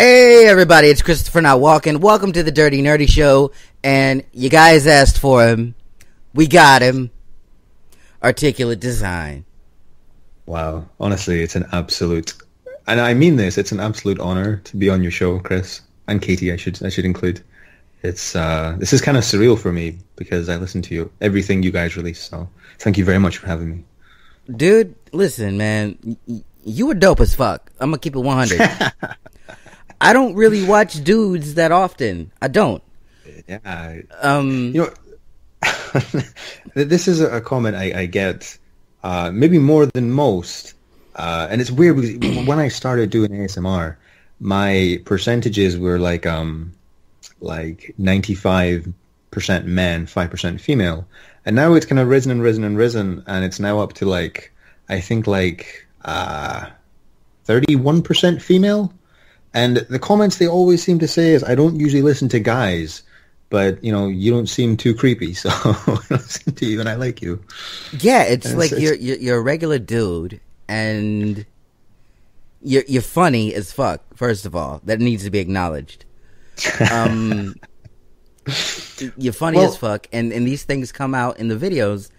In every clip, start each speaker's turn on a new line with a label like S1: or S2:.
S1: Hey everybody, it's Christopher Not Walken. Welcome to the Dirty Nerdy Show. And you guys asked for him. We got him. Articulate Design.
S2: Wow. Honestly, it's an absolute, and I mean this, it's an absolute honor to be on your show, Chris. And Katie, I should include. It's this is kind of surreal for me because I listen to everything you guys release. So thank you very much for having me.
S1: Dude, listen, man. You were dope as fuck. I'm gonna keep it 100. I don't really watch dudes that often. I don't.
S2: Yeah. This is a comment I get maybe more than most. And it's weird because when I started doing ASMR, my percentages were like 95% men, 5% female. And now it's kind of risen and risen and risen, and it's now up to I think 31% female. And the comments they always seem to say is, I don't usually listen to guys, but, you don't seem too creepy, so I listen to you and I like you.
S1: Yeah, it's you're a regular dude, and you're funny as fuck, first of all. That needs to be acknowledged. You're funny as fuck, and these things come out in the videos,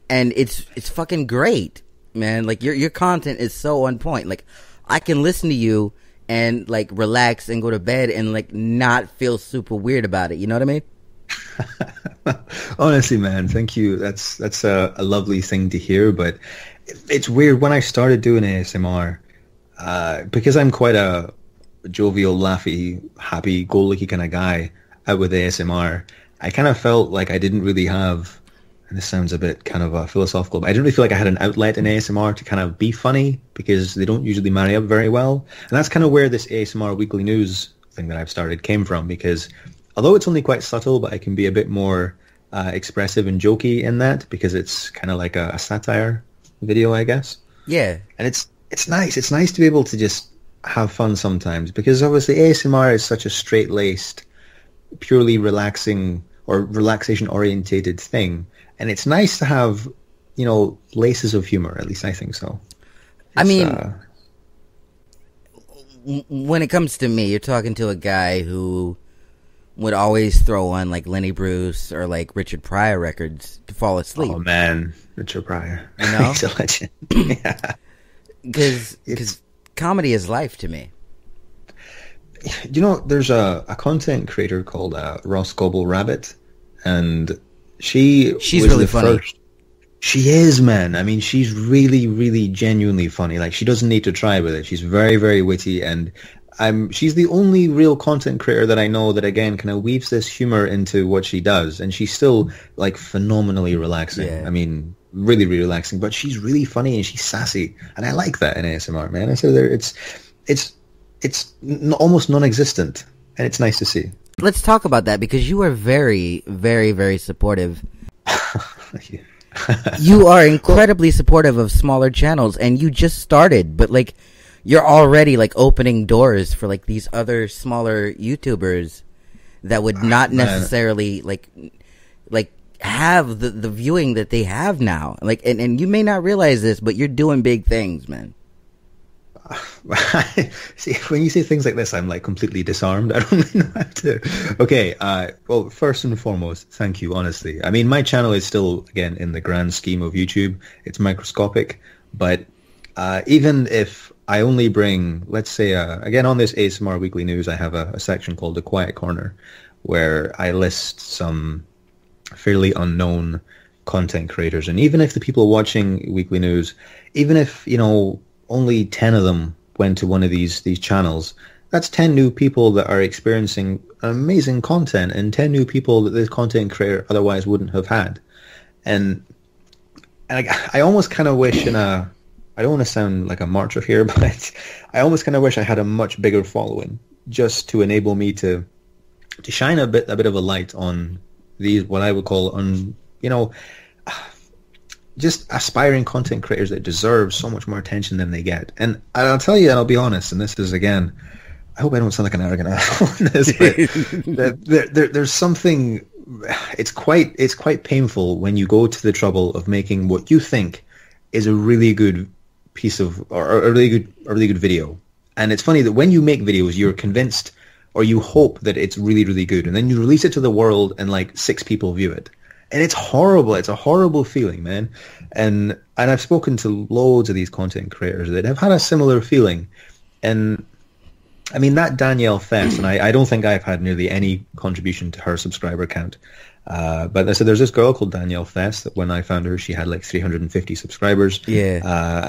S1: and it's fucking great, man. Like, your content is so on point. Like, I can listen to you and relax and go to bed and not feel super weird about it. You know what I mean?
S2: Honestly, man, thank you. That's a lovely thing to hear. But it's weird when I started doing ASMR because I'm quite a jovial, laughy, happy-go-lucky kind of guy out with ASMR. I kind of felt like I didn't really have. And this sounds a bit kind of philosophical, but I didn't really feel like I had an outlet in ASMR to kind of be funny because they don't usually marry up very well. And that's kind of where this ASMR weekly news thing that I've started came from, because although it's only quite subtle, but I can be a bit more expressive and jokey in that because it's kind of like a satire video, I guess.
S1: Yeah.
S2: And it's nice. It's nice to be able to just have fun sometimes because obviously ASMR is such a straight-laced, purely relaxing or relaxation-orientated thing. And it's nice to have, laces of humor. At least I think so.
S1: I mean, when it comes to me, you're talking to a guy who would always throw on Lenny Bruce or Richard Pryor records to fall asleep.
S2: Oh man, Richard Pryor.
S1: He's
S2: a legend. Yeah.
S1: Because comedy is life to me.
S2: There's a content creator called Ross Gobble Rabbit, and she's was
S1: really
S2: the
S1: funny.
S2: First. She is, man. I mean, she's really, really genuinely funny. She doesn't need to try with it. She's very, very witty, and she's the only real content creator that I know that, again, kind of weaves this humor into what she does, and she's still, phenomenally relaxing. Yeah. I mean, really, really relaxing, but she's really funny, and she's sassy, and I like that in ASMR, man. And so it's almost non-existent, and it's nice to see.
S1: Let's talk about that, because you are very, very, very supportive.
S2: Thank you.
S1: You are incredibly supportive of smaller channels, and you just started, but you're already opening doors for these other smaller YouTubers that would not necessarily have the viewing that they have now. And you may not realize this, but you're doing big things, man.
S2: See, when you say things like this, I'm completely disarmed. I don't really know how to. Okay, well, first and foremost, thank you, honestly. I mean, my channel is still, again, in the grand scheme of YouTube, it's microscopic, but even if I only bring, let's say, again, on this ASMR Weekly News, I have a section called The Quiet Corner, where I list some fairly unknown content creators, and even if the people watching Weekly News, even if, only 10 of them went to one of these channels, that's 10 new people that are experiencing amazing content, and 10 new people that this content creator otherwise wouldn't have had. And I almost kind of wish I don't want to sound like a martyr here, but I almost kind of wish I had a much bigger following just to enable me to shine a bit of a light on these, what I would call, just aspiring content creators that deserve so much more attention than they get. And I'll tell you, and I'll be honest, and this is, again, I hope I don't sound like an arrogant asshole on this, but there's something, it's quite painful when you go to the trouble of making what you think is a really good piece of, or a really good video, And it's funny that when you make videos, you're convinced or you hope that it's really, really good. And then you release it to the world and like 6 people view it. And it's horrible. It's a horrible feeling, man. And I've spoken to loads of these content creators that have had a similar feeling. And I mean, that Danielle Fess, and I don't think I've had nearly any contribution to her subscriber count. But I said there's this girl called Danielle Fess that when I found her, she had like 350 subscribers.
S1: Yeah.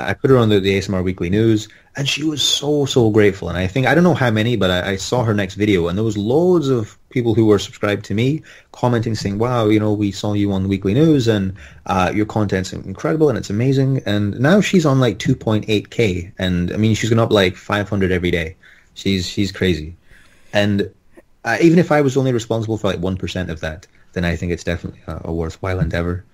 S2: I put her on the ASMR Weekly News, and she was so grateful. And I think, I don't know how many, but I saw her next video, and there was loads of people who were subscribed to me commenting saying, wow, you know, we saw you on the Weekly News, and your content's incredible, and it's amazing. And now she's on like 2.8K, and I mean, she's going up like 500 every day. She's crazy. And even if I was only responsible for like 1% of that, then I think it's definitely a worthwhile endeavor.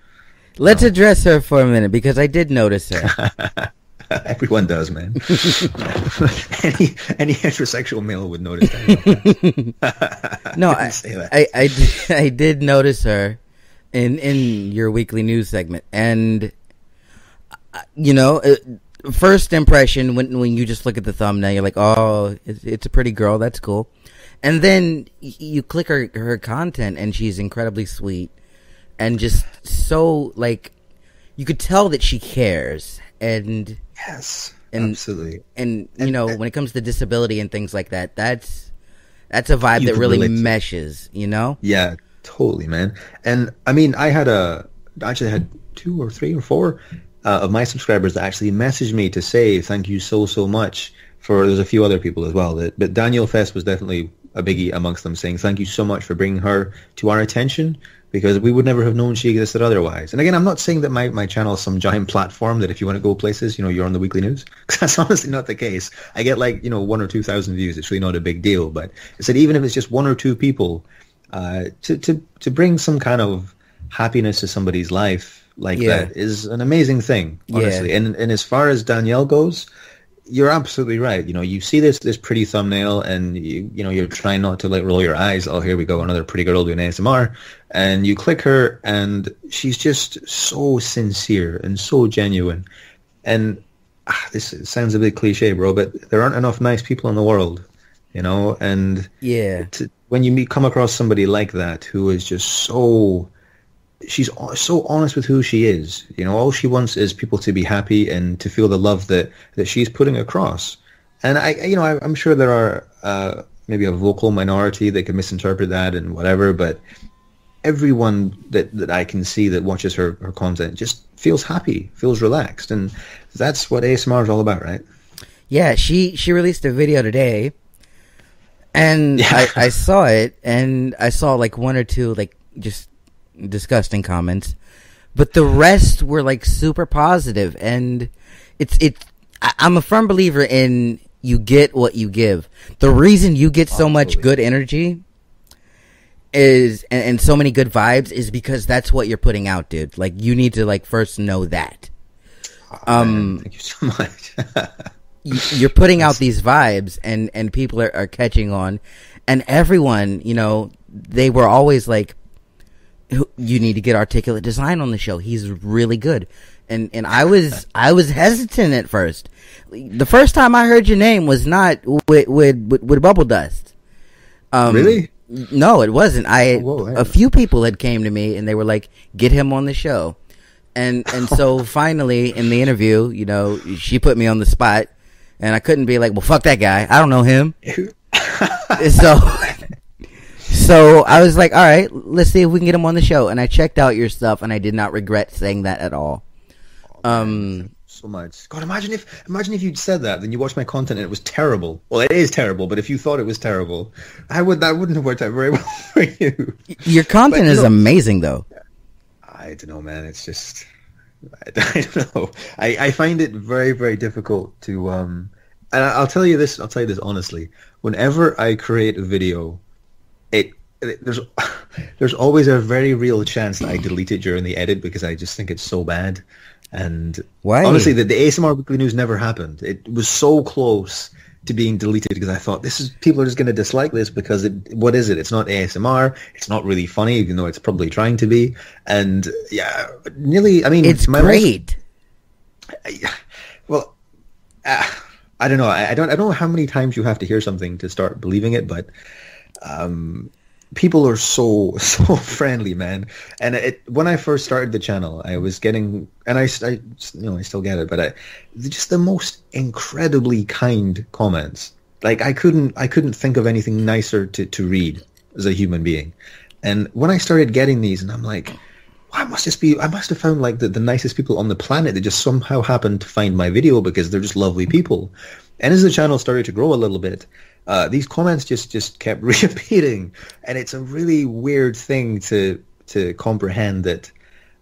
S1: Let's address her for a minute, because I did notice her.
S2: Everyone does, man. any heterosexual male would notice that.
S1: No, I did notice her in your weekly news segment, and you know, first impression when you just look at the thumbnail, you're like, oh, it's a pretty girl, that's cool. And then you click her content, and she's incredibly sweet, and just so, like, you could tell that she cares. And
S2: yes,
S1: and,
S2: absolutely.
S1: And you know, when it comes to disability and things like that, that's a vibe that really meshes. You know? Yeah,
S2: totally, man. And I mean, I actually had 2 or 3 or 4 of my subscribers that actually messaged me to say thank you so much. There's a few other people as well, but Danielle Fess was definitely a biggie amongst them, saying thank you so much for bringing her to our attention, because we would never have known she existed otherwise. And again, I'm not saying that my channel is some giant platform that if you want to go places, you know, you're on the weekly news, because that's honestly not the case. I get like, you know, 1,000 or 2,000 views. It's really not a big deal. But I said, even if it's just 1 or 2 people, to bring some kind of happiness to somebody's life like that is an amazing thing, honestly. Yeah. And as far as Danielle goes, you're absolutely right. You know, you see this pretty thumbnail, and you know, you're trying not to like roll your eyes. Oh, here we go, another pretty girl doing ASMR. And you click her, and she's just so sincere and so genuine. And this sounds a bit cliche, bro, but there aren't enough nice people in the world, you know. And when you come across somebody like that who is just she's so honest with who she is. You know, all she wants is people to be happy and to feel the love that she's putting across. And I'm sure there are maybe a vocal minority that can misinterpret that and whatever, but everyone that I can see that watches her content just feels happy, feels relaxed, and that's what ASMR is all about, right? Yeah,
S1: she released a video today, and I saw it, and I saw like 1 or 2 like just disgusting comments, but the rest were like super positive. And I'm a firm believer in you get what you give. The reason you get so much good energy is and so many good vibes is because that's what you're putting out, dude. Like, you need to like first know that.
S2: Thank you so much.
S1: You're putting out these vibes, and people are catching on, and everyone, you know, they were always like, you need to get Articulate Design on the show. He's really good. And I was hesitant at first. The first time I heard your name was not with Bubble Dust.
S2: Really?
S1: No, it wasn't. A few people had came to me and they were like, get him on the show. And so finally in the interview, you know, she put me on the spot, and I couldn't be like, well, fuck that guy, I don't know him. So I was like, all right, let's see if we can get him on the show. And I checked out your stuff, and I did not regret saying that at all.
S2: So much. God, imagine if you'd said that, then you watched my content and it was terrible. Well, it is terrible, but if you thought it was terrible, that wouldn't have worked out very well for you.
S1: Your content is amazing, though.
S2: I don't know, man. It's just, I don't know. I find it very, very difficult to, and I'll tell you this honestly. Whenever I create a video, there's always a very real chance that I delete it during the edit because I just think it's so bad. And
S1: why?
S2: Honestly, the ASMR Weekly News never happened. It was so close to being deleted because I thought people are just going to dislike this because what is it? It's not ASMR. It's not really funny, even though it's probably trying to be. And yeah, nearly. I mean,
S1: it's great.
S2: I don't know. I don't know how many times you have to hear something to start believing it, but people are so friendly, man. And when I first started the channel, I was getting, and I still get it, but just the most incredibly kind comments. Like I couldn't think of anything nicer to read as a human being. And when I started getting these, and I'm like, well, I must have found like the nicest people on the planet that just somehow happened to find my video because they're just lovely people. And as the channel started to grow a little bit, these comments just kept reappearing, and it's a really weird thing to comprehend that.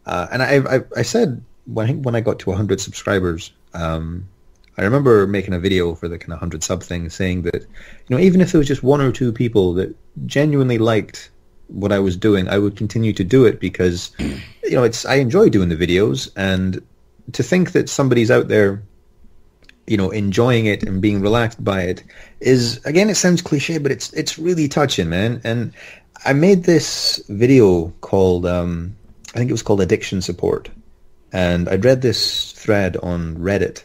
S2: And I said when I got to 100 subscribers, I remember making a video for the kind of 100 sub thing, saying that even if there was just one or two people that genuinely liked what I was doing, I would continue to do it because I enjoy doing the videos, and to think that somebody's out there enjoying it and being relaxed by it is, again, it sounds cliche, but it's really touching, man. And I made this video called I think it was called Addiction Support, and I'd read this thread on Reddit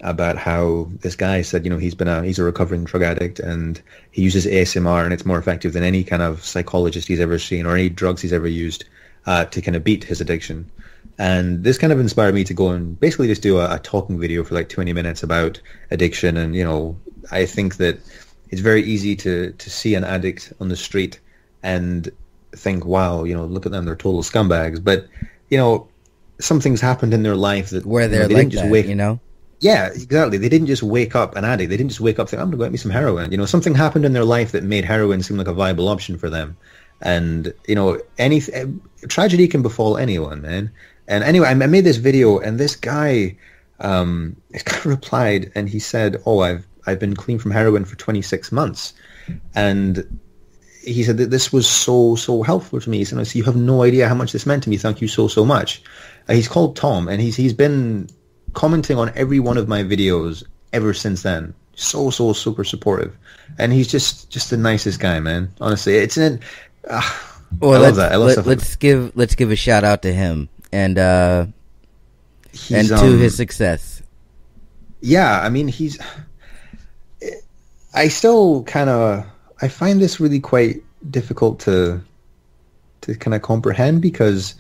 S2: about how this guy said, he's a recovering drug addict, and he uses ASMR, and it's more effective than any kind of psychologist he's ever seen or any drugs he's ever used to kind of beat his addiction. And this kind of inspired me to go and basically just do a talking video for like 20 minutes about addiction. And, I think that it's very easy to see an addict on the street and think, wow, look at them, they're total scumbags. But, something's happened in their life that
S1: where they're
S2: they
S1: like
S2: didn't just
S1: that,
S2: Yeah, exactly. They didn't just wake up an addict. They didn't just wake up saying, I'm going to get me some heroin. Something happened in their life that made heroin seem like a viable option for them. And, any tragedy can befall anyone, man. And anyway, I made this video, and this guy replied, and he said, "Oh, I've been clean from heroin for 26 months," and he said that this was so helpful to me. He said, "So you have no idea how much this meant to me. Thank you so much." He's called Tom, and he's been commenting on every one of my videos ever since then. So super supportive, and he's just the nicest guy, man. Honestly, it's an.
S1: Well, I love that. Let's give a shout out to him. And to his success.
S2: Yeah, I mean, I still I find this really quite difficult to kind of comprehend, because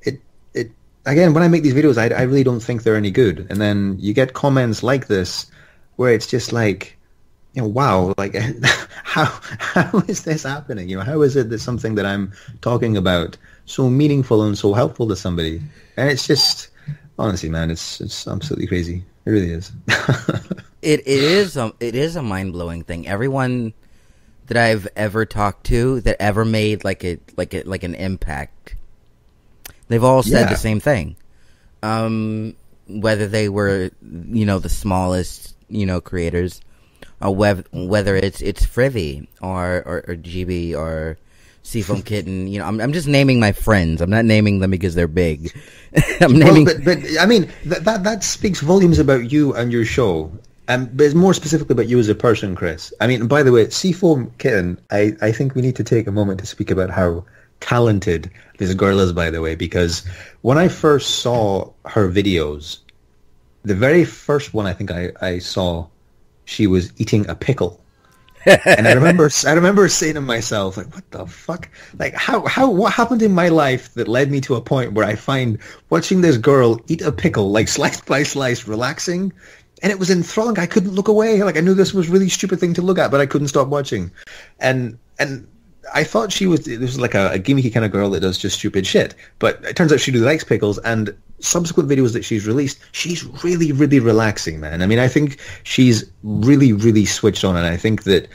S2: it again, when I make these videos, I really don't think they're any good, and then you get comments like this where it's just like, wow, like how is this happening? How is it that something that I'm talking about so meaningful and so helpful to somebody? And it's just, honestly, man, it's absolutely crazy. It really is.
S1: It is a mind-blowing thing. Everyone that I've ever talked to that ever made like an impact, they've all said the same thing. Whether they were the smallest creators, or whether it's Frivy or GB or Seafoam Kitten, I'm just naming my friends. I'm not naming them because they're big. I'm naming.
S2: Well, but I mean that speaks volumes about you and your show, but more specifically about you as a person, Chris. I mean, by the way, Seafoam Kitten, I think we need to take a moment to speak about how talented this girl is, by the way, because when I first saw her videos, the very first one I think I saw, she was eating a pickle. And I remember saying to myself, like, what the fuck? Like, what happened in my life that led me to a point where I find watching this girl eat a pickle, like slice by slice, relaxing? And it was enthralling. I couldn't look away. Like, I knew this was a really stupid thing to look at, but I couldn't stop watching. And I thought this was like a gimmicky kind of girl that does just stupid shit. But it turns out she really likes pickles, and subsequent videos that she's released, she's really, really relaxing, man. I mean, I think she's really, really switched on, and I think that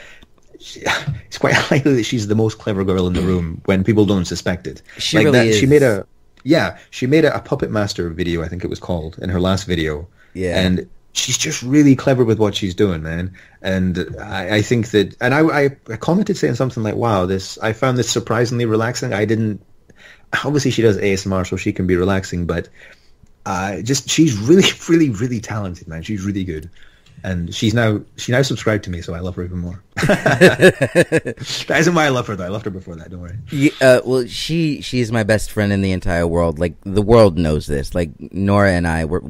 S2: it's quite likely that she's the most clever girl in the room when people don't suspect it.
S1: She like really is.
S2: She made a Puppet Master video, I think it was called, in her last video.
S1: Yeah.
S2: And she's just really clever with what she's doing, man. And I think that, and I commented saying something like, wow, I found this surprisingly relaxing. Obviously she does ASMR, so she can be relaxing, but she's really, really, really talented, man. She's really good. And she now subscribed to me, so I love her even more. That isn't why I love her, though. I loved her before that, don't worry.
S1: Yeah, well, she's my best friend in the entire world. Like, the world knows this. Like, Nora and I, we're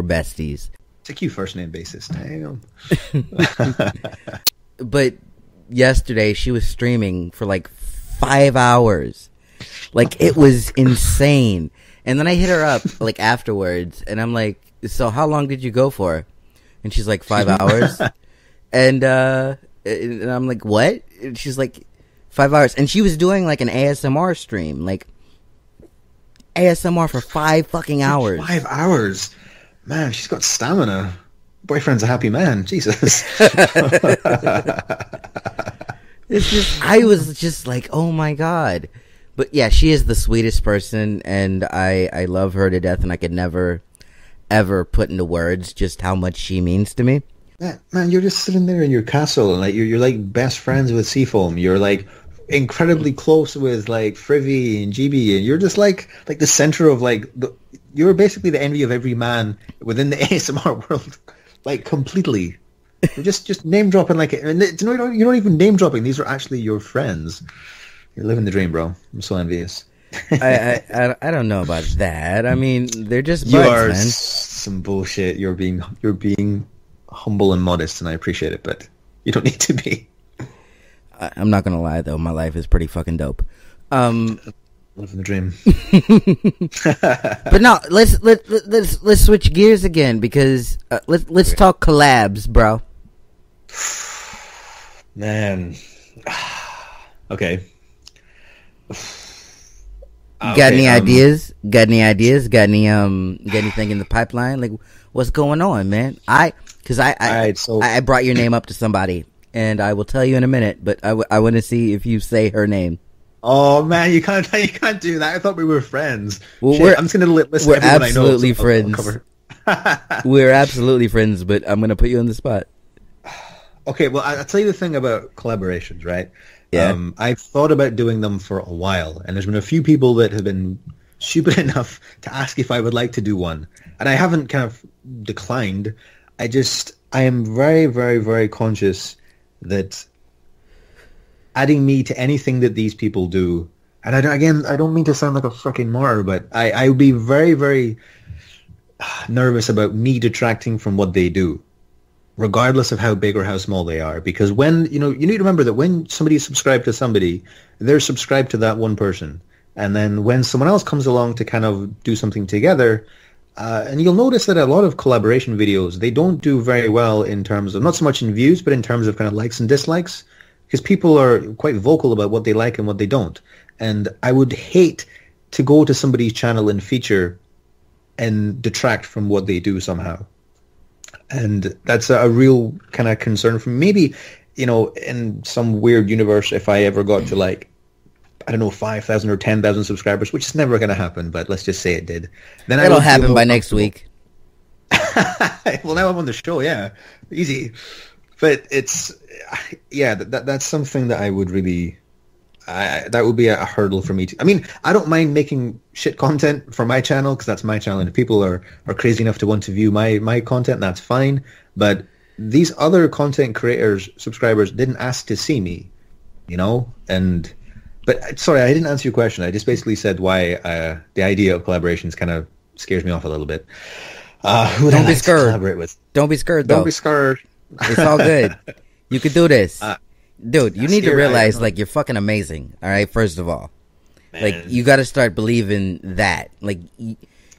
S1: besties.
S2: It's a cute first name basis. Damn.
S1: But yesterday she was streaming for like 5 hours. Like, it was insane. And then I hit her up like afterwards, and I'm like, so how long did you go for? And she's like, 5 hours. And I'm like, what? And she's like, 5 hours. And she was doing like an ASMR stream, like ASMR for 5 fucking hours.
S2: 5 hours? Man, she's got stamina. Boyfriend's a happy man. Jesus.
S1: It's just, I was just like, oh my God. But yeah, she is the sweetest person, and I love her to death, and I could never, ever put into words just how much she means to me.
S2: Man, you're just sitting there in your castle, and like you're like best friends with Seafoam. You're like incredibly close with like Frivy and GB, and you're just like the center of like you're basically the envy of every man within the ASMR world, like completely. You're just name dropping like, and you're not even name dropping. These are actually your friends. You're living the dream, bro. I'm so envious.
S1: I don't know about that. I mean, they're just buds,
S2: you are
S1: man.
S2: Some bullshit. You're being humble and modest, and I appreciate it, but you don't need to be.
S1: I'm not gonna lie though, my life is pretty fucking dope.
S2: Living the dream.
S1: But no, let's switch gears again, because let's talk collabs, bro.
S2: Man. Okay.
S1: Got any ideas? Got anything in the pipeline? Like, what's going on, man? I brought your name up to somebody, and I will tell you in a minute, but I want to see if you say her name.
S2: Oh man, you can't do that. I thought we were friends.
S1: Well,
S2: I'm just gonna listen to everyone
S1: absolutely
S2: I know.
S1: Friends. We're absolutely friends, but I'm gonna put you on the spot.
S2: Okay, well, I'll tell you the thing about collaborations, right?
S1: Yeah.
S2: I've thought about doing them for a while, and there's been a few people that have been stupid enough to ask if I would like to do one, and I haven't kind of declined. I am very, very, very conscious that adding me to anything that these people do, and I don't mean to sound like a fucking martyr, but I would be very, very nervous about me detracting from what they do, regardless of how big or how small they are. Because when, you need to remember that when somebody is subscribed to somebody, they're subscribed to that one person. And then when someone else comes along to kind of do something together, and you'll notice that a lot of collaboration videos, they don't do very well in terms of, not so much in views, but in terms of kind of likes and dislikes, because people are quite vocal about what they like and what they don't. And I would hate to go to somebody's channel and feature and detract from what they do somehow. And that's a real kind of concern for me. Maybe, in some weird universe, if I ever got to 5,000 or 10,000 subscribers, which is never going to happen, but let's just say it did. Then
S1: it'll happen by next week.
S2: Well, now I'm on the show, yeah. Easy. But it's, yeah, that's something that I would really, that would be a hurdle for me to, I mean, I don't mind making shit content for my channel, because that's my channel, and if people are crazy enough to want to view my content, that's fine. But these other content creators, subscribers, didn't ask to see me, but sorry, I didn't answer your question. I just basically said why the idea of collaborations kind of scares me off a little bit. Who would I like to collaborate with?
S1: Don't be scared, though.
S2: Don't be scared.
S1: It's all good. You can do this. Dude, you need to realize, you're fucking amazing, all right, first of all. Man. You got to start believing that.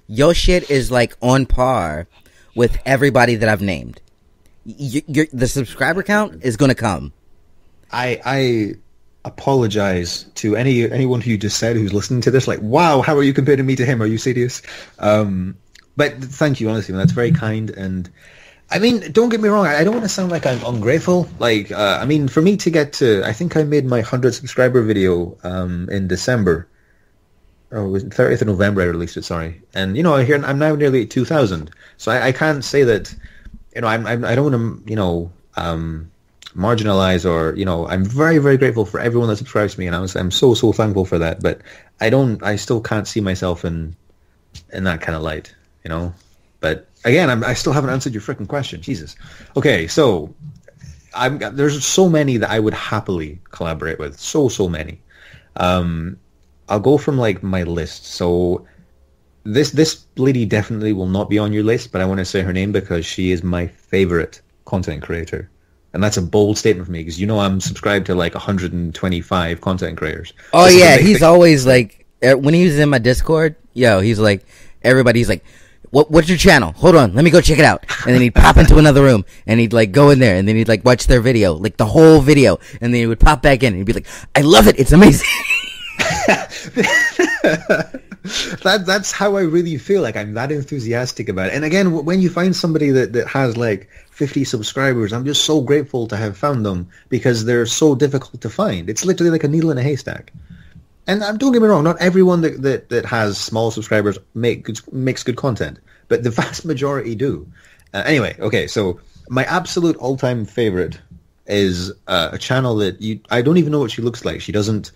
S1: Your shit is, on par with everybody that I've named. The subscriber count is going to come.
S2: I apologize to anyone who you just said who's listening to this. Wow, how are you comparing me to him? Are you serious? But thank you, honestly, man. That's very kind. And I mean, don't get me wrong. I don't want to sound like I'm ungrateful. I mean, for me to get to, I think I made my 100 subscriber video in December. Oh, it was 30th of November I released it, sorry. And, I'm now nearly at 2,000. So I can't say that, I don't want to, marginalize or, I'm very, very grateful for everyone that subscribes to me. And I'm so, so thankful for that. But I still can't see myself in that kind of light, But again, I still haven't answered your freaking question. Jesus. Okay, so there's so many that I would happily collaborate with. So many. I'll go from my list. So this lady definitely will not be on your list, but I want to say her name because she is my favorite content creator. And that's a bold statement for me because I'm subscribed to like 125 content creators.
S1: Oh yeah, he's always like, when he was in my Discord, he's like, everybody's like, what's your channel? Hold on, let me go check it out. And then he'd pop into another room and he'd like go in there and then he'd like watch their video, like the whole video, and then he would pop back in and he'd be like, I love it, it's amazing.
S2: That's how I really feel. Like, I'm that enthusiastic about it. And again, when you find somebody that has like 50 subscribers, I'm just so grateful to have found them because they're so difficult to find. It's literally like a needle in a haystack. And don't get me wrong, not everyone that has small subscribers makes good content, but the vast majority do. Anyway, okay, so my absolute all-time favorite is a channel that I don't even know what she looks like. She doesn't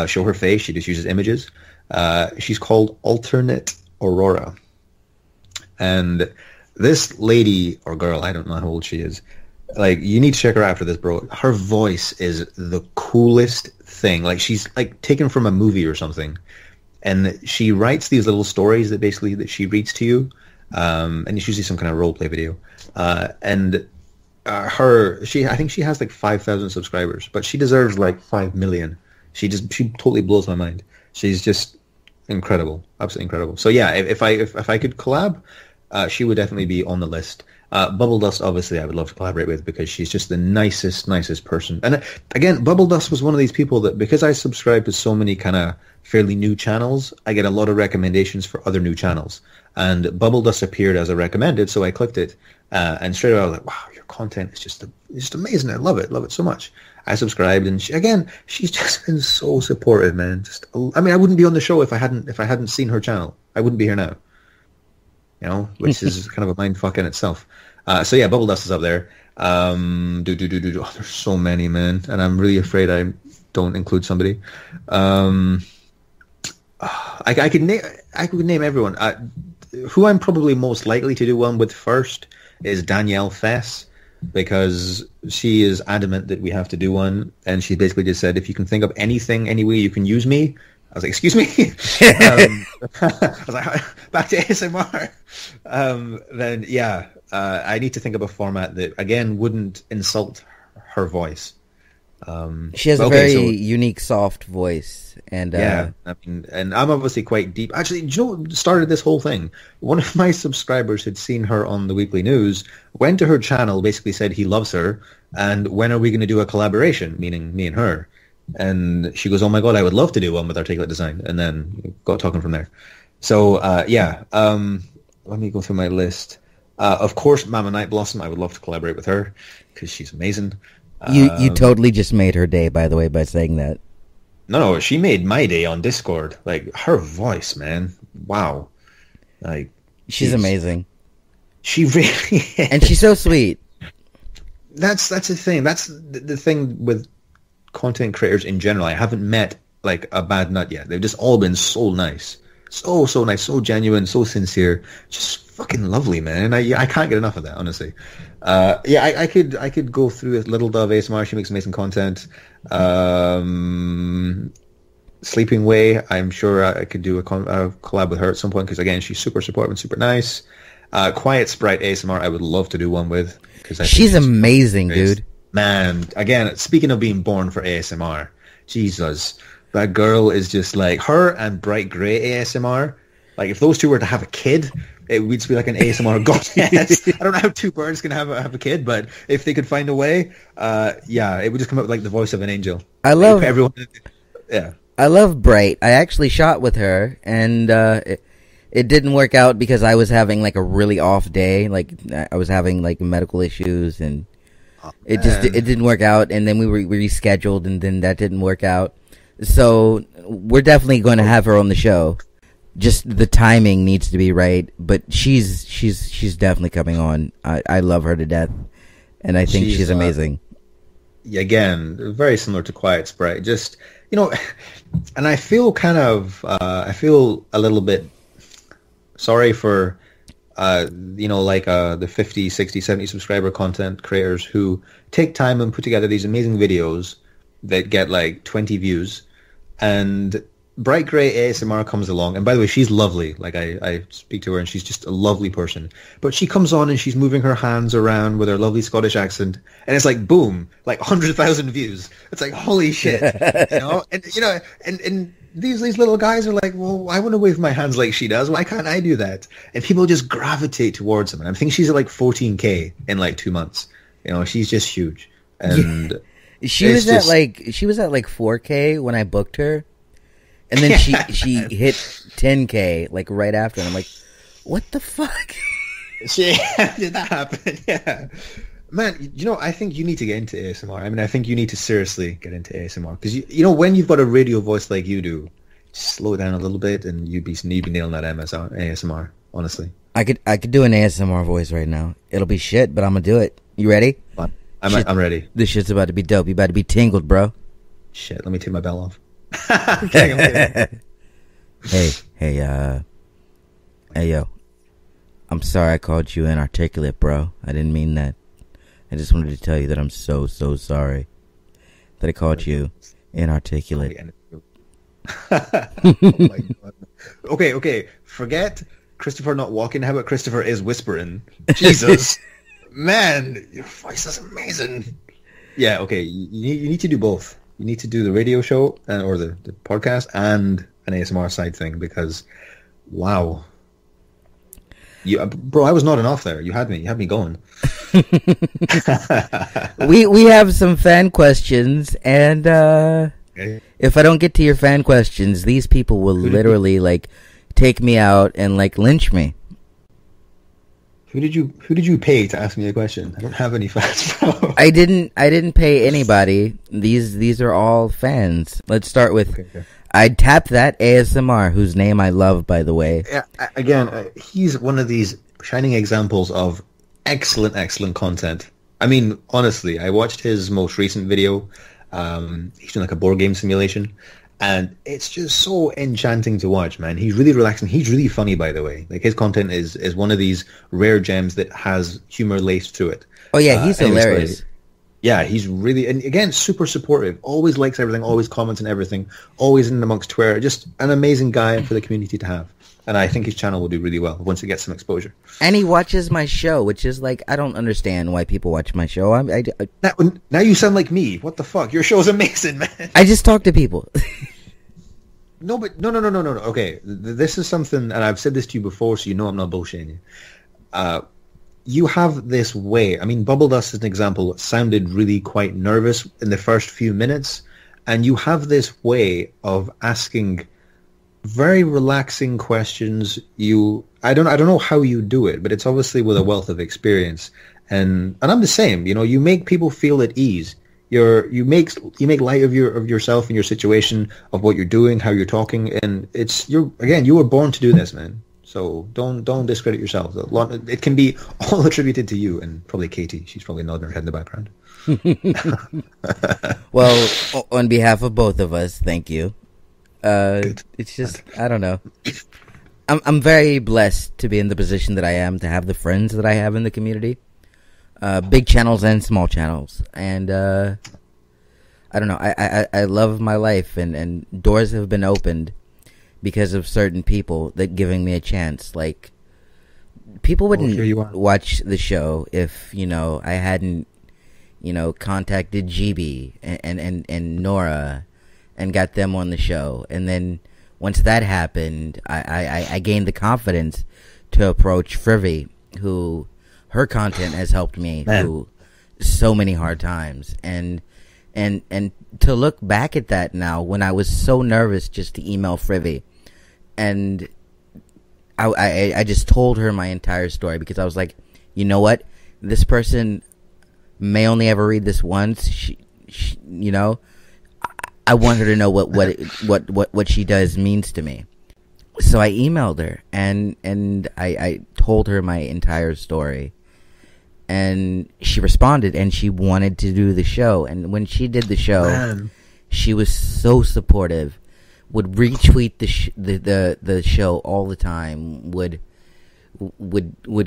S2: show her face. She just uses images. She's called Alternate Aurora. And this lady or girl, I don't know how old she is, like, you need to check her out after this, bro. Her voice is the coolest thing. Like, she's like taken from a movie or something. And she writes these little stories that she reads to you. And it's usually some kind of role play video. I think she has like 5,000 subscribers, but she deserves like 5 million. She totally blows my mind. She's just incredible, absolutely incredible. So yeah, if I could collab, she would definitely be on the list. Bubble Dust, obviously, I would love to collaborate with because she's just the nicest person. And again, Bubble Dust was one of these people that, because I subscribe to so many kind of fairly new channels, I get a lot of recommendations for other new channels. And Bubble Dust appeared as a recommended, so I clicked it, and straight away I was like, wow, your content is just amazing. I love it so much. I subscribed, and she's just been so supportive, man. I wouldn't be on the show if I hadn't seen her channel. I wouldn't be here now. Which is kind of a mind fuck in itself. So yeah, Bubble Dust is up there. Oh, there's so many, man, and I'm really afraid I don't include somebody. I could name everyone. Who I'm probably most likely to do one with first is Danielle Fess, because she is adamant that we have to do one, and she basically just said, if you can think of anything, any way you can use me. I was like, excuse me? I was like, back to ASMR. Then, yeah, I need to think of a format that, again, wouldn't insult her voice.
S1: She has a very unique, soft voice. And
S2: and I'm obviously quite deep. Actually, do you know what started this whole thing? One of my subscribers had seen her on the weekly news, went to her channel, basically said he loves her, and when are we going to do a collaboration, meaning me and her? And she goes, oh my god, I would love to do one with Articulate Design, and then got talking from there. So let me go through my list. Of course, Mama Night Blossom, I would love to collaborate with her because she's amazing.
S1: You totally just made her day, by the way, by saying that.
S2: No, she made my day on Discord. Like, her voice, man, wow. Like,
S1: she's amazing.
S2: She really is.
S1: And she's so sweet.
S2: That's the thing. That's the thing with content creators in general. I haven't met like a bad nut yet. They've just all been so nice, so nice, so genuine, so sincere, just fucking lovely, man. I can't get enough of that, honestly. I could go through it. Little Dove ASMR, she makes amazing content. Sleeping Way, I'm sure I could do a collab with her at some point because, again, she's super supportive and super nice. Quiet Sprite ASMR, I would love to do one with because
S1: she's amazing, dude.
S2: Man, again, speaking of being born for ASMR, Jesus, that girl is just like her and Bright Grey ASMR. Like, if those two were to have a kid, it would just be like an ASMR goddess. I don't know how two birds can have a kid, but if they could find a way, it would just come up with like the voice of an angel.
S1: I love
S2: everyone. Yeah,
S1: I love Bright. I actually shot with her, and it didn't work out because I was having like a really off day. Like, I was having like medical issues, and it didn't work out. And then we rescheduled, and then that didn't work out. So we're definitely going to have her on the show. Just the timing needs to be right, but she's definitely coming on. I love her to death, and I think she's amazing.
S2: Again, very similar to Quiet Sprite. Just, and I feel I feel a little bit sorry for, the 50, 60, 70 subscriber content creators who take time and put together these amazing videos that get like 20 views, and Bright Grey ASMR comes along, and by the way, she's lovely. Like I speak to her, and she's just a lovely person. But she comes on and she's moving her hands around with her lovely Scottish accent, and it's like boom, like 100,000 views. It's like holy shit, and these little guys are like, well, I want to wave my hands like she does. Why can't I do that? And people just gravitate towards them. And I think she's at like 14K in like 2 months. She's just huge. And
S1: she was at like 4K when I booked her. And then she hit 10K like right after, and I'm like, "What the fuck?"
S2: How did that happen? Yeah, man. I think you need to get into ASMR. I mean, I think you need to seriously get into ASMR because when you've got a radio voice like you do, just slow it down a little bit, and you'd be nailing that ASMR. Honestly,
S1: I could do an ASMR voice right now. It'll be shit, but I'm gonna do it. You ready?
S2: I'm ready.
S1: This shit's about to be dope. You about to be tingled, bro.
S2: Shit, let me take my bell off.
S1: I'm Hey, yo. I'm sorry I called you inarticulate, bro. I didn't mean that. I just wanted to tell you that I'm so sorry that I called you inarticulate.
S2: Oh my God. Okay. Forget Christopher not walking. How about Christopher is whispering? Jesus. Man, your voice is amazing. Yeah, okay. You need to do both. You need to do the radio show or the podcast and an ASMR side thing because, wow. Bro, I was nodding off there. You had me going.
S1: we have some fan questions, and okay. If I don't get to your fan questions, these people will literally like take me out and like lynch me.
S2: Who did you pay to ask me a question? I don't have any fans, bro.
S1: I didn't pay anybody. These are all fans. Let's start with okay. I'd tap that ASMR, whose name I love, by the way.
S2: Yeah, again, he's one of these shining examples of excellent content. I mean, honestly, I watched his most recent video. He's doing like a board game simulation. And it's just so enchanting to watch, man. He's really relaxing. He's really funny, by the way. Like, his content is one of these rare gems that has humor laced through it.
S1: Oh, yeah, he's hilarious.
S2: Yeah, he's really, and again, super supportive. Always likes everything, always comments on everything, always in amongst Twitter. Just an amazing guy for the community to have. And I think his channel will do really well once it gets some exposure.
S1: And he watches my show, which is like, I don't understand why people watch my show.
S2: Now you sound like me. What the fuck? Your show's amazing, man.
S1: I just talk to people.
S2: No. Okay, this is something, and I've said this to you before, so you know I'm not bullshitting you. You have this way. I mean, Bubble Dust, as an example, sounded really quite nervous in the first few minutes, and you have this way of asking very relaxing questions. I don't know how you do it, but it's obviously with a wealth of experience, and I'm the same. You make people feel at ease. You make light of yourself and your situation, of what you're doing, how you're talking, and you were born to do this, man. So don't discredit yourself. It can be all attributed to you and probably Katie. She's probably nodding her head in the background.
S1: Well, on behalf of both of us, thank you.
S2: Good.
S1: It's just, I don't know. I'm very blessed to be in the position that I am, to have the friends that I have in the community. Big channels and small channels. And I don't know. I love my life, and doors have been opened because of certain people that giving me a chance. Like, people wouldn't watch the show if, I hadn't, contacted GB and Nora and got them on the show. And then once that happened, I gained the confidence to approach Frivy, who her content has helped me through so many hard times. And to look back at that now, when I was so nervous just to email Frivy, and I just told her my entire story, because I was like, you know what? This person may only ever read this once. She I want her to know what she does means to me. So I emailed her, and I told her my entire story, and she responded, and she wanted to do the show. And when she did the show, she was so supportive. Would retweet the show all the time. Would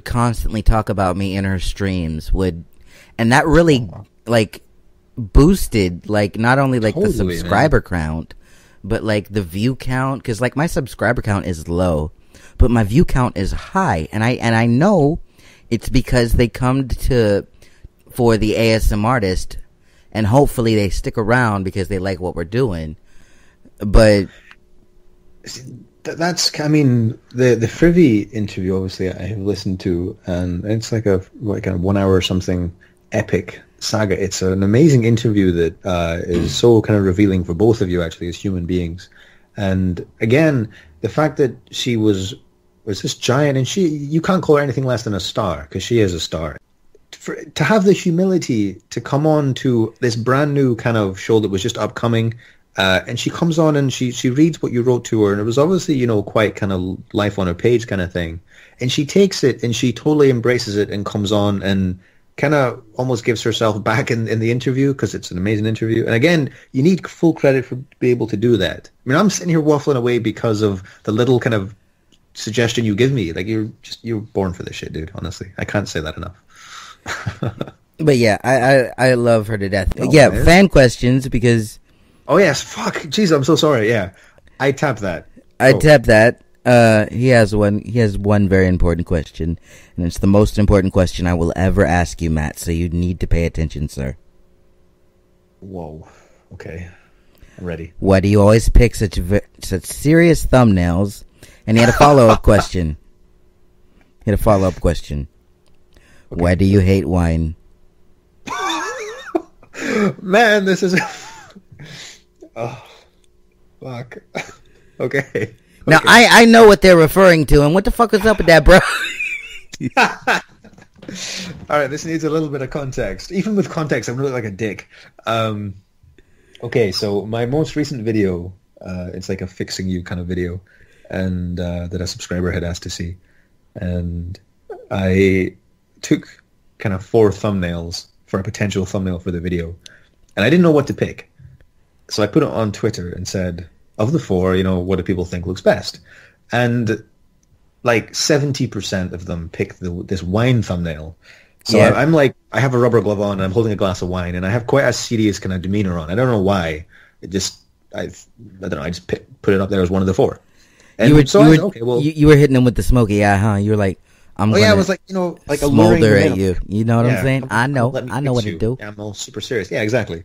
S1: constantly talk about me in her streams. And that really boosted not only the subscriber count, but like the view count, because like my subscriber count is low, but my view count is high, and I know it's because they come for the ASM artist, and hopefully they stick around because they like what we're doing. But
S2: that's, I mean, the Frivy interview, obviously, I have listened to, and it's like a 1 hour or something epic saga. It's an amazing interview that is so kind of revealing for both of you, actually, as human beings. And again, the fact that she was this giant, and you can't call her anything less than a star, because she is a star. To have the humility to come on to this brand new kind of show that was just upcoming, and she comes on and she reads what you wrote to her, and it was obviously, quite kind of life on her page kind of thing. And she takes it and she totally embraces it and comes on and kind of almost gives herself back in the interview, because it's an amazing interview. And again, you need full credit for be able to do that. I mean, I'm sitting here waffling away because of the little kind of suggestion you give me. Like, you're born for this shit, dude. Honestly, I can't say that enough.
S1: But yeah, I love her to death.
S2: Oh,
S1: yeah,
S2: man.
S1: fan questions, because...
S2: Oh, yes, fuck. Jeez, I'm so sorry, yeah. I tapped that.
S1: Tapped that. He has one very important question, and it's the most important question I will ever ask you, Matt, so you need to pay attention, sir.
S2: Whoa. Okay. I'm ready.
S1: Why do you always pick such serious thumbnails? And he had a follow-up question. Okay. Why do you hate wine?
S2: Man, this is... Oh, fuck. Okay.
S1: Now, I know what they're referring to, and what the fuck is up with that, bro?
S2: All right, this needs a little bit of context. Even with context, I'm really like a dick. Okay, so my most recent video, it's like a fixing you kind of video, and that a subscriber had asked to see. And I took kind of 4 thumbnails for a potential thumbnail for the video, and I didn't know what to pick. So I put it on Twitter and said, of the 4, what do people think looks best? And like 70% of them picked this wine thumbnail. So
S1: yeah.
S2: I'm like, I have a rubber glove on and I'm holding a glass of wine, and I have quite a serious kind of demeanor on. I don't know why. I don't know. I just put it up there as one of the 4. And
S1: you were hitting them with the smoky eye, huh? You were like, I was like,
S2: like
S1: smolder at you. You know what I'm saying? I know what to do.
S2: Yeah, I'm all super serious. Yeah, exactly.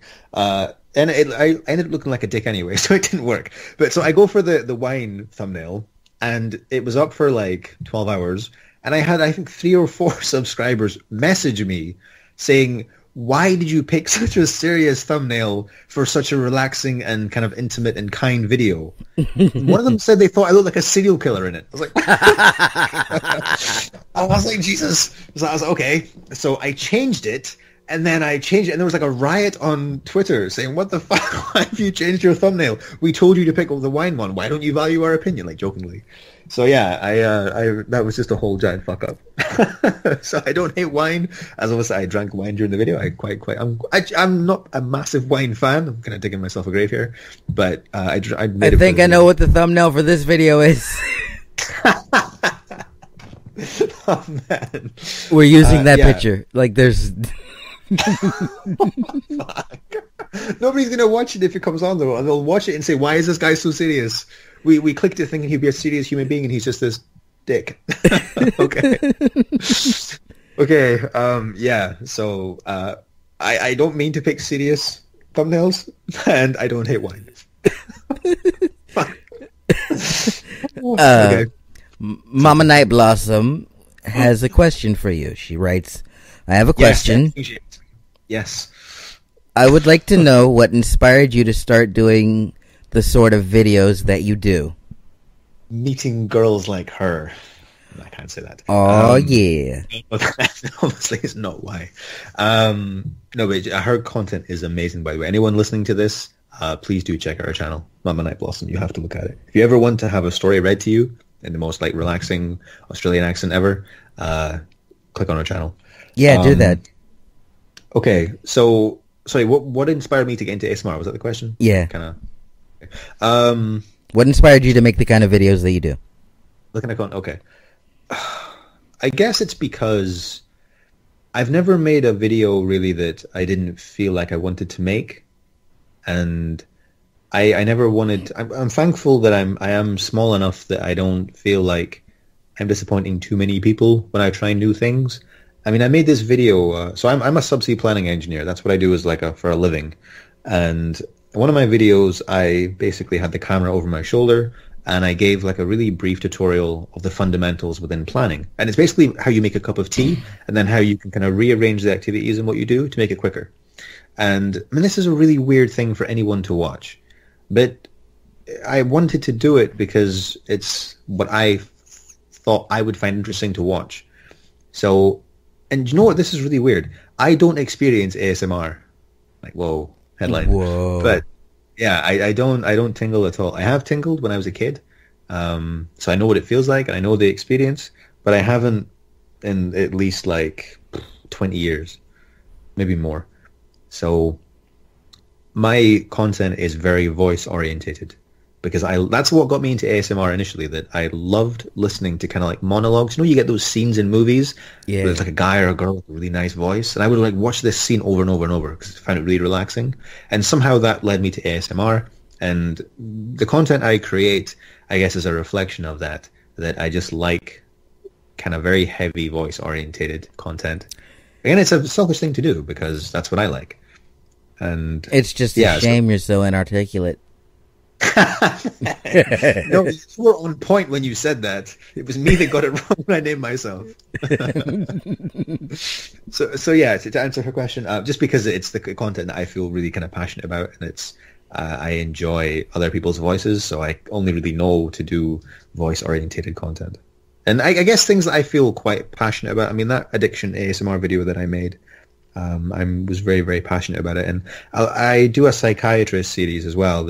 S2: And I ended up looking like a dick anyway, so it didn't work. But so I go for the wine thumbnail, and it was up for like 12 hours, and I had, I think, 3 or 4 subscribers message me saying, why did you pick such a serious thumbnail for such a relaxing and kind of intimate and kind video? One of them said they thought I looked like a serial killer in it. I was like, Jesus. So I was like, okay. So I changed it, and then and there was like a riot on Twitter saying, what the fuck? Why have you changed your thumbnail? We told you to pick the wine one. Why don't you value our opinion? Like, jokingly. So yeah, I that was just a whole giant fuck up. So I don't hate wine. As I said, I drank wine during the video. I'm not a massive wine fan. I'm kind of digging myself a grave here, but I think
S1: I know what the thumbnail for this video is.
S2: Oh man,
S1: we're using that picture. Like, there's.
S2: Fuck. Nobody's gonna watch it if it comes on though, and they'll watch it and say, "Why is this guy so serious?" We clicked it thinking he'd be a serious human being, and he's just this dick. Okay. Okay. Yeah. So I don't mean to pick serious thumbnails, and I don't hate wine. Okay.
S1: Mama Night Blossom has a question for you. She writes, I have a question.
S2: Yes.
S1: I would like to know what inspired you to start doing the sort of videos that you do.
S2: Meeting girls like her. I can't say that.
S1: Oh, yeah.
S2: Obviously, it's not why. No, but her content is amazing, by the way. Anyone listening to this, please do check out her channel, Mama Night Blossom. You have to look at it. If you ever want to have a story read to you in the most like relaxing Australian accent ever, click on her channel.
S1: Yeah, do that.
S2: Okay, so sorry, what inspired me to get into ASMR? Was that the question?
S1: Yeah.
S2: Kind
S1: of. What inspired you to make the kind of videos that you do?
S2: Looking at okay. I guess it's because I've never made a video really that I didn't feel like I wanted to make, and I never wanted. I'm thankful that I am small enough that I don't feel like I'm disappointing too many people when I try new things. I mean, I made this video. So I'm a subsea planning engineer. That's what I do as for a living. And one of my videos, I basically had the camera over my shoulder, and I gave a really brief tutorial of the fundamentals within planning. And it's basically how you make a cup of tea, and then how you can kind of rearrange the activities and what you do to make it quicker. And I mean, this is a really weird thing for anyone to watch, but I wanted to do it because it's what I thought I would find interesting to watch. So, and you know what? This is really weird. I don't experience ASMR. Whoa, headline.
S1: Whoa.
S2: But yeah, I don't tingle at all. I have tingled when I was a kid, so I know what it feels like, and I know the experience, but I haven't in at least 20 years, maybe more. So my content is very voice orientated, because that's what got me into ASMR initially, that I loved listening to kind of monologues. You get those scenes in movies where there's a guy or a girl with a really nice voice, and I would watch this scene over and over and over because I found it really relaxing. And somehow that led me to ASMR, and the content I create, I guess, is a reflection of that I just like kind of very heavy voice orientated content. Again, it's a selfish thing to do because that's what I like. And
S1: it's just a shame you're so inarticulate.
S2: No, you were on point when you said that. It was me that got it wrong when I named myself. So yeah, to answer her question, just because it's the content that I feel really kind of passionate about, and it's I enjoy other people's voices, so I only really know to do voice-orientated content. And I guess things that I feel quite passionate about. I mean, that addiction ASMR video that I made, I was very, very passionate about it. And I do a psychiatrist series as well,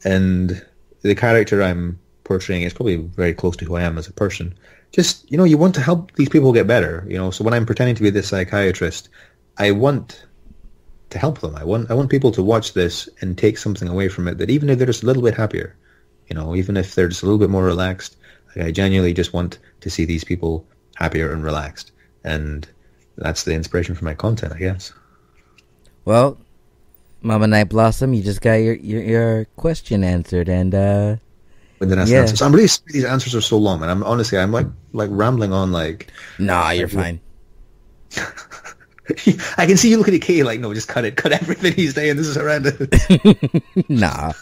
S2: and the character I'm portraying is probably very close to who I am as a person. Just, you want to help these people get better, so when I'm pretending to be this psychiatrist, I want to help them. I want people to watch this and take something away from it, that even if they're just a little bit happier, even if they're just a little bit more relaxed, I genuinely just want to see these people happier and relaxed. And that's the inspiration for my content, I guess.
S1: Well, Mama Night Blossom, you just got your question answered, and
S2: answer. So I'm really sorry these answers are so long, and I'm like rambling on
S1: Nah, you're fine.
S2: I can see you looking at Kay no, just cut everything he's saying. This is horrendous.
S1: Nah,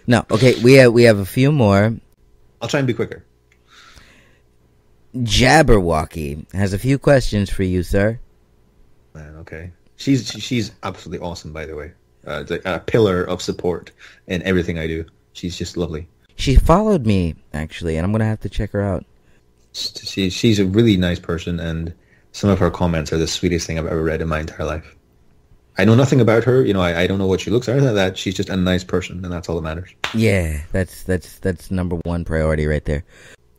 S1: no. Okay, we have a few more.
S2: I'll try and be quicker.
S1: Jabberwocky has a few questions for you, sir.
S2: Man, okay. She's absolutely awesome, by the way. A pillar of support in everything I do. She's just lovely.
S1: She followed me, actually, and I'm going to have to check her out.
S2: She's a really nice person, and some of her comments are the sweetest thing I've ever read in my entire life. I know nothing about her. I don't know what she looks like or anything like that. She's just a nice person, and that's all that matters. Yeah,
S1: that's number one priority right there.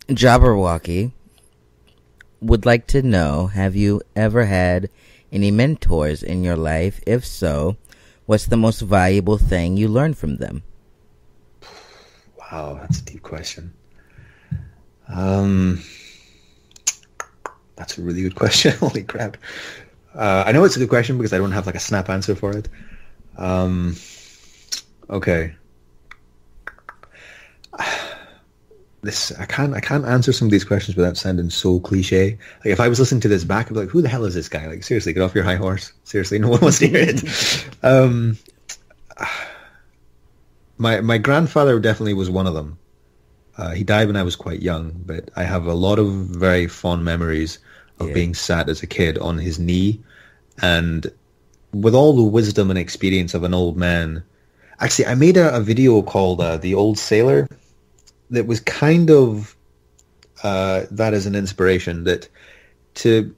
S1: Jabberwocky would like to know, have you ever had any mentors in your life? If so, what's the most valuable thing you learned from them?
S2: Wow, that's a deep question. That's a really good question. Holy crap. I know it's a good question because I don't have a snap answer for it. Okay. I can't answer some of these questions without sounding so cliche. If I was listening to this back, I'd be like, who the hell is this guy? Seriously, get off your high horse. Seriously, no one wants to hear it. My grandfather definitely was one of them. He died when I was quite young, but I have a lot of very fond memories of being sat as a kid on his knee, and with all the wisdom and experience of an old man. Actually, I made a video called The Old Sailor that was kind of that as an inspiration, that to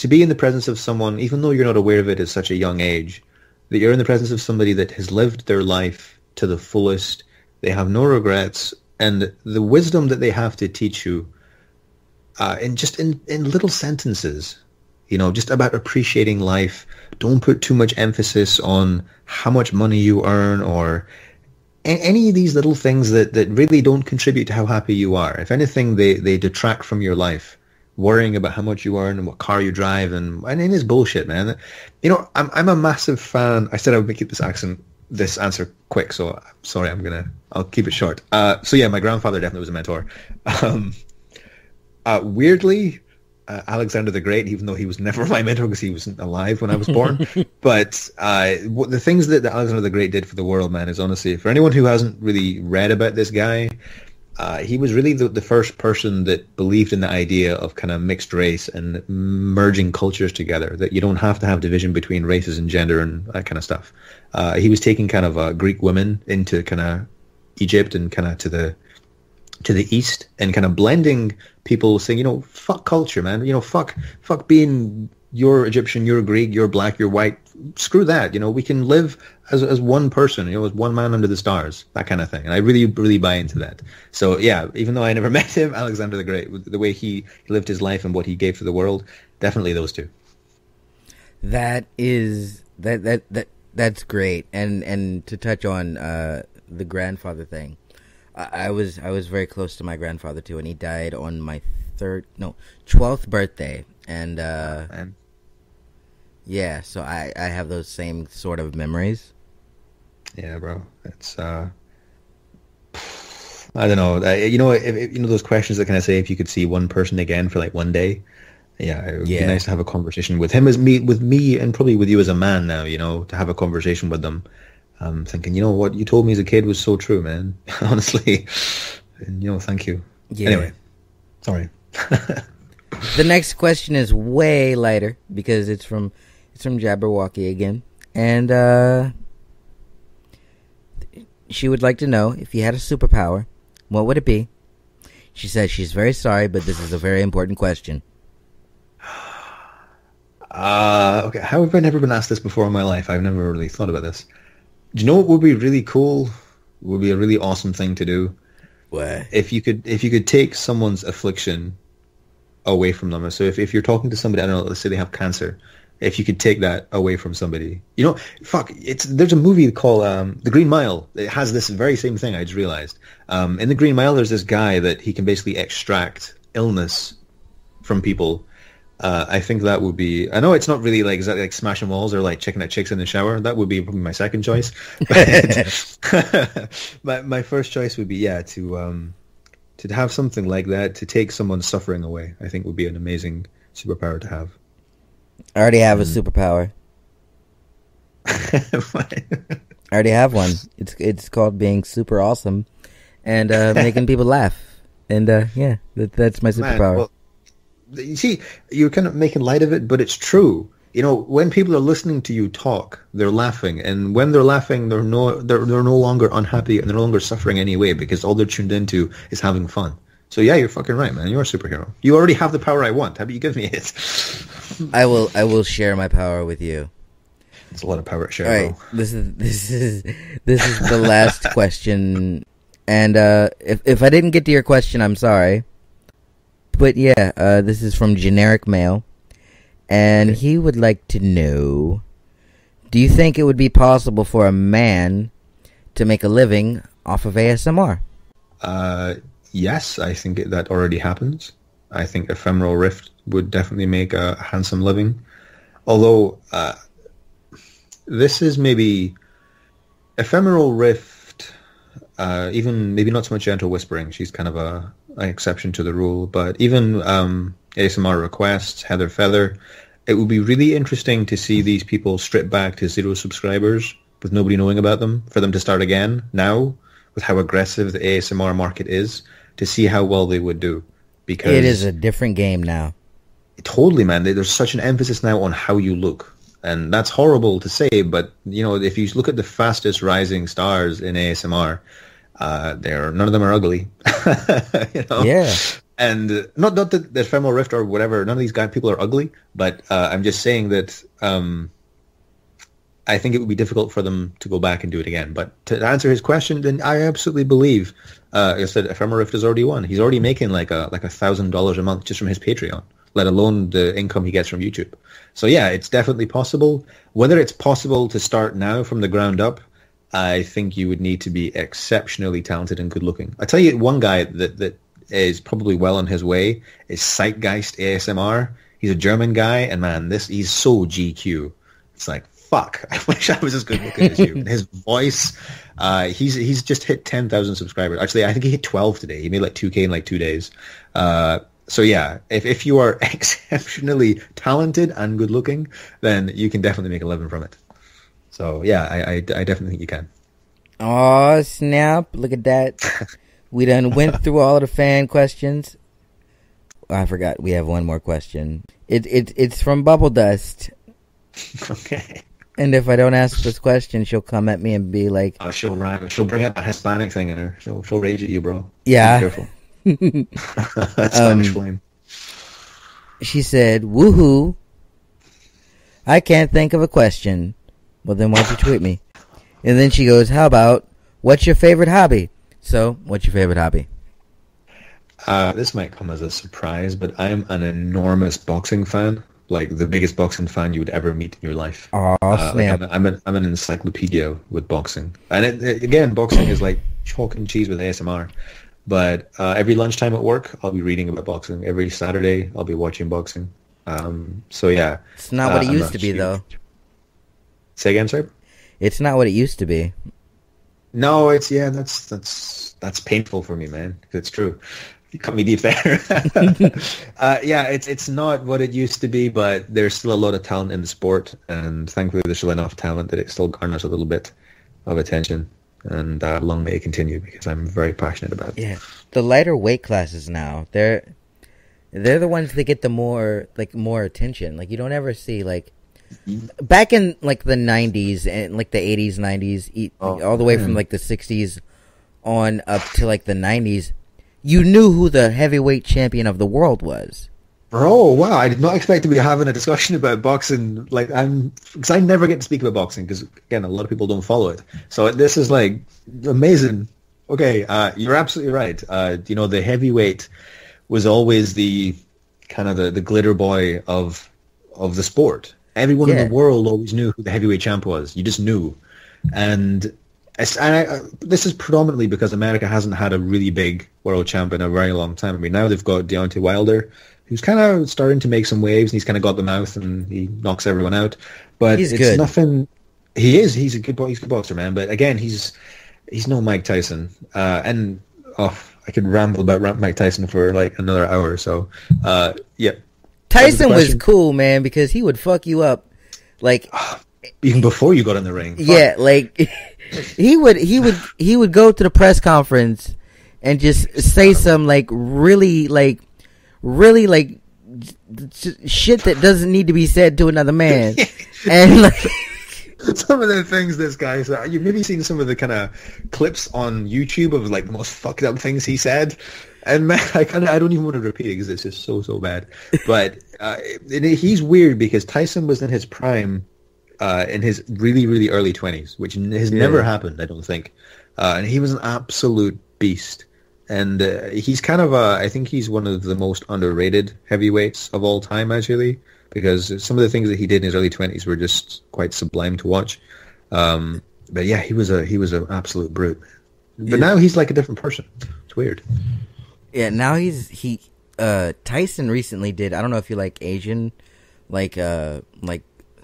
S2: be in the presence of someone, even though you're not aware of it at such a young age, that you're in the presence of somebody that has lived their life to the fullest, they have no regrets, and the wisdom that they have to teach you in little sentences, just about appreciating life. Don't put too much emphasis on how much money you earn or any of these little things that really don't contribute to how happy you are. If anything, they detract from your life. Worrying about how much you earn and what car you drive, and it is bullshit, man. I'm a massive fan. I said I would keep this accent this answer quick, so sorry, I'll keep it short. So yeah, my grandfather definitely was a mentor. Weirdly, Alexander the Great, even though he was never my mentor because he wasn't alive when I was born. But the things that Alexander the Great did for the world, man, is honestly, for anyone who hasn't really read about this guy, he was really the first person that believed in the idea of kind of mixed race and merging cultures together, that you don't have to have division between races and gender and that kind of stuff. He was taking kind of Greek women into kind of Egypt and kind of to the east and kind of blending people, saying, fuck culture, man. Fuck being you're Egyptian, you're Greek, you're black, you're white. Screw that. We can live as one person, as one man under the stars, that kind of thing. And I really, really buy into that. So yeah, even though I never met him, Alexander the Great, the way he lived his life and what he gave to the world, definitely those two. That's
S1: great. And to touch on the grandfather thing, I was very close to my grandfather too, and he died on my 12th birthday, and yeah, so I have those same sort of memories.
S2: Yeah, bro, it's I don't know, if those questions that kind of say if you could see one person again for like one day. Yeah, it would be nice to have a conversation with him with me, and probably with you as a man now. To have a conversation with them. I'm thinking, what you told me as a kid was so true, man. Honestly, and thank you. Yeah. Anyway, sorry.
S1: The next question is way lighter because it's from Jabberwocky again, and she would like to know if you had a superpower, what would it be? She says she's very sorry, but this is a very important question.
S2: Okay, how have I never been asked this before in my life? I've never really thought about this. Do you know what would be really cool? Would be a really awesome thing to do?
S1: What?
S2: If you could take someone's affliction away from them. So if you're talking to somebody, I don't know, let's say they have cancer, if you could take that away from somebody, there's a movie called The Green Mile. It has this very same thing. I just realized. In The Green Mile, there's this guy that he can basically extract illness from people. I think that would be. I know it's not really like exactly like smashing walls or like checking out chicks in the shower. That would be probably my second choice. But my first choice would be to have something like that, to take someone's suffering away. I think would be an amazing superpower to have.
S1: I already have a superpower. I already have one. It's called being super awesome and making people laugh. And that's my superpower. Man, well,
S2: you see, you're kind of making light of it, but it's true. When people are listening to you talk, they're laughing, and when they're laughing, they're no longer unhappy and they're no longer suffering anyway because all they're tuned into is having fun. So yeah, you're fucking right, man. You're a superhero. You already have the power I want. How about you give me it?
S1: I will share my power with you.
S2: It's a lot of power to share.
S1: All right, this is the last question, and if I didn't get to your question, I'm sorry. But yeah, this is from Generic Mail, and he would like to know, do you think it would be possible for a man to make a living off of ASMR?
S2: Yes, I think that already happens. I think Ephemeral Rift would definitely make a handsome living. Although, this is maybe Ephemeral Rift, even maybe not so much Gentle Whispering. She's kind of an exception to the rule. But even ASMR Requests, Heather Feather, it would be really interesting to see these people strip back to 0 subscribers with nobody knowing about them, for them to start again now with how aggressive the ASMR market is, to see how well they would do. Because
S1: it is a different game now.
S2: Totally, man. There's such an emphasis now on how you look. And that's horrible to say, but if you look at the fastest rising stars in ASMR, none of them are ugly.
S1: Yeah.
S2: And not that the Ephemeral Rift or whatever, none of these people are ugly, but I'm just saying that I think it would be difficult for them to go back and do it again. But to answer his question, then I absolutely believe, like I said, Ephemeral Rift has already won. He's already making like $1,000 a month just from his Patreon, let alone the income he gets from YouTube. So yeah, it's definitely possible. Whether it's possible to start now from the ground up, I think you would need to be exceptionally talented and good looking. I tell you, one guy that is probably well on his way is Zeitgeist ASMR. He's a German guy, and man, he's so GQ. It's like, fuck, I wish I was as good looking as you. And his voice, he's just hit 10,000 subscribers. Actually, I think he hit 12 today. He made like 2K in like 2 days. So yeah, if you are exceptionally talented and good looking, then you can definitely make a living from it. So yeah, I definitely think you can.
S1: Oh snap! Look at that. We done went through all of the fan questions. I forgot we have one more question. It's from Bubble Dust.
S2: Okay.
S1: And if I don't ask this question, she'll come at me and be like,
S2: she'll bring up a Hispanic thing in her. She'll rage at you, bro.
S1: Yeah.
S2: Be careful. That's Spanish flame.
S1: She said, "Woohoo! I can't think of a question." Well, then why don't you tweet me? And then she goes, "How about what's your favorite hobby?" So, what's your favorite hobby?
S2: This might come as a surprise, but I'm an enormous boxing fan. Like the biggest boxing fan you would ever meet in your life.
S1: Oh, snap!
S2: Like I'm an encyclopedia with boxing, and again, boxing is like chalk and cheese with ASMR. But every lunchtime at work, I'll be reading about boxing. Every Saturday, I'll be watching boxing. So yeah,
S1: it's not what it used to be, though.
S2: Say again, sir.
S1: It's not what it used to be.
S2: No, that's painful for me, man. It's true. You cut me deep there. Yeah, it's not what it used to be, but there's still a lot of talent in the sport, and thankfully there's still enough talent that it still garners a little bit of attention. And long may it continue, because I'm very passionate about it.
S1: Yeah, the lighter weight classes now, they're the ones that get the more attention. Like you don't ever see like back in like the 90s and like the 80s, 90s, all the way from like the 60s on up to like the 90s. You knew who the heavyweight champion of the world was.
S2: Bro, wow, I did not expect to be having a discussion about boxing. Because I never get to speak about boxing, because, again, a lot of people don't follow it. So this is, like, amazing. Okay, you're absolutely right. The heavyweight was always the kind of the glitter boy of the sport. Everyone in the world always knew who the heavyweight champ was. You just knew. And this is predominantly because America hasn't had a really big world champ in a very long time. I mean, now they've got Deontay Wilder, who's kind of starting to make some waves, and he's kind of got the mouth, and he knocks everyone out. But it's good. Nothing. He is. He's a good boxer, man. But again, he's no Mike Tyson. I could ramble about Mike Tyson for like another hour or so. Yeah.
S1: Tyson was cool, man, because he would fuck you up, like
S2: even before you got in the ring.
S1: Yeah, like he would go to the press conference and just say some really shit that doesn't need to be said to another man. And like
S2: some of the things this guy said, you've maybe seen some of the kind of clips on YouTube of like the most fucked up things he said. And man, I don't even want to repeat it because it's just so bad. But he's weird because Tyson was in his prime in his really, really early 20s, which has never happened, I don't think. And he was an absolute beast. And he's kind of I think he's one of the most underrated heavyweights of all time, actually, because some of the things that he did in his early 20s were just quite sublime to watch. But yeah, he was an absolute brute. But now he's like a different person. It's weird.
S1: Yeah, now Tyson recently did, I don't know if you like Asian, like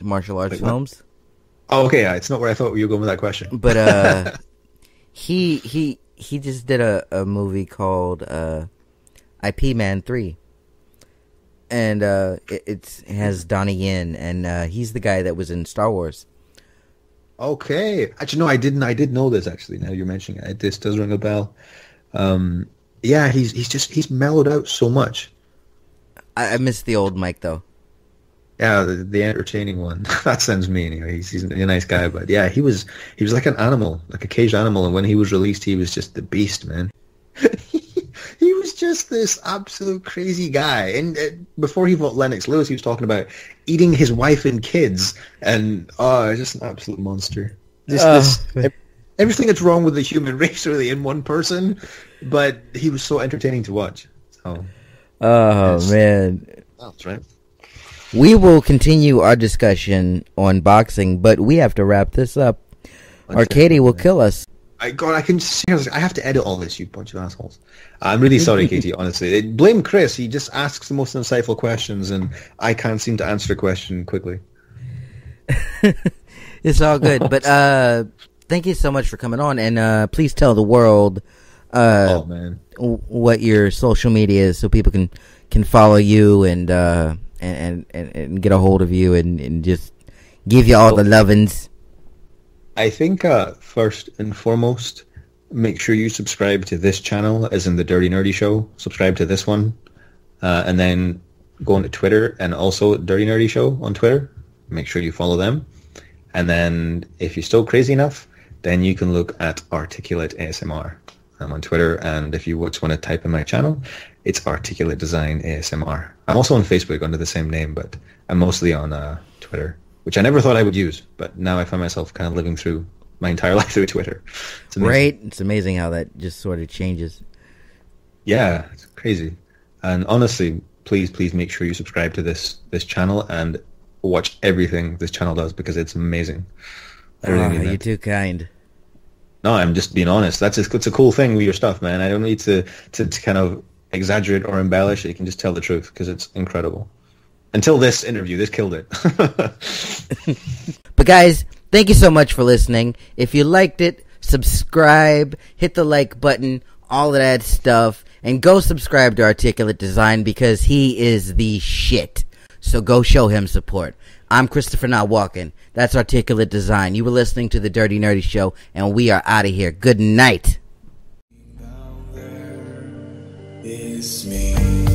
S1: martial arts films.
S2: Oh, okay, yeah, it's not where I thought you were going with that question.
S1: But he just did a movie called IP Man 3. And it has Donnie Yen, and he's the guy that was in Star Wars.
S2: Okay. Actually, no, I didn't. I did know this, actually, now you're mentioning it. This does ring a bell. Yeah, he's mellowed out so much.
S1: I miss the old Mike, though.
S2: Yeah, the entertaining one. That sounds mean. Anyway, he's a nice guy, but yeah, he was like an animal, like a caged animal, and when he was released, he was just the beast, man. He was just this absolute crazy guy. And before he fought Lennox Lewis, he was talking about eating his wife and kids, and just an absolute monster. Everything that's wrong with the human race, really, in one person, but he was so entertaining to watch. So,
S1: man,
S2: that's right.
S1: We will continue our discussion on boxing, but we have to wrap this up, or Katie will kill us.
S2: I have to edit all this, you bunch of assholes. I'm really sorry, Katie, honestly. Blame Chris. He just asks the most insightful questions, and I can't seem to answer a question quickly.
S1: It's all good. But thank you so much for coming on, and please tell the world what your social media is so people can follow you and get a hold of you and just give you all the lovin's.
S2: I think first and foremost, make sure you subscribe to this channel, as in the Dirty Nerdy Show. Subscribe to this one, and then go on to Twitter and also Dirty Nerdy Show on Twitter. Make sure you follow them. And then if you're still crazy enough, then you can look at Articulate ASMR. I'm on Twitter, and if you just want to type in my channel, it's Articulate Design ASMR. I'm also on Facebook under the same name, but I'm mostly on Twitter, which I never thought I would use, but now I find myself kind of living through my entire life through Twitter. It's amazing.
S1: Right? It's amazing how that just sort of changes.
S2: Yeah, it's crazy. And honestly, please make sure you subscribe to this channel and watch everything this channel does, because it's amazing. I really mean that.
S1: You're too kind.
S2: No, I'm just being honest. It's a cool thing with your stuff, man. I don't need to kind of exaggerate or embellish it. You can just tell the truth, because it's incredible. Until this interview, this killed it.
S1: But guys, thank you so much for listening. If you liked it, subscribe, hit the like button, all of that stuff, and go subscribe to Articulate Design, because he is the shit. So go show him support. I'm Christopher Not Walken. That's Articulate Design. You were listening to the Dirty Nerdy Show, and we are out of here. Good night.
S3: Down there is me.